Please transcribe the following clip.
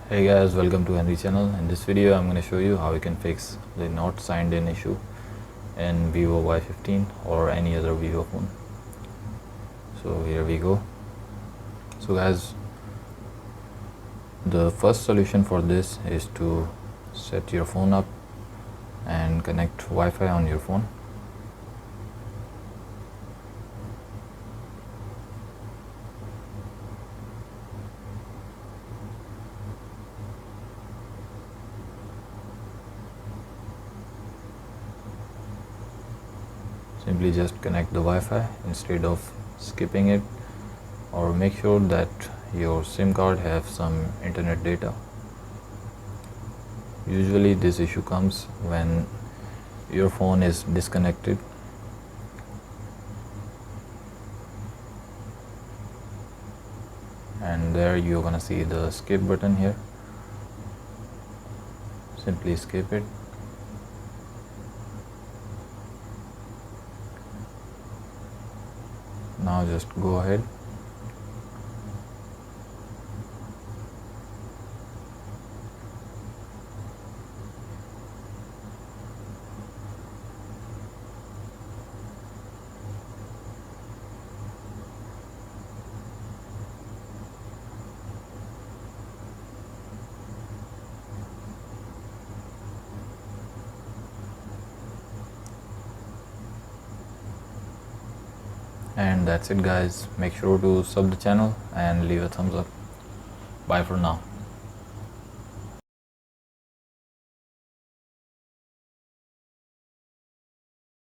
Hey guys, welcome to Henry channel. In this video I'm going to show you how you can fix the not signed in issue in Vivo Y15 or any other Vivo phone. So here we go. So guys, the first solution for this is to set your phone up and connect Wi-Fi on your phone. Simply just connect the Wi-Fi instead of skipping it, or make sure that your SIM card have some internet data. Usually this issue comes when your phone is disconnected. And there you're gonna see the skip button here. Simply skip it. Now just go ahead. And that's it guys. Make sure to sub the channel and leave a thumbs up. Bye for now.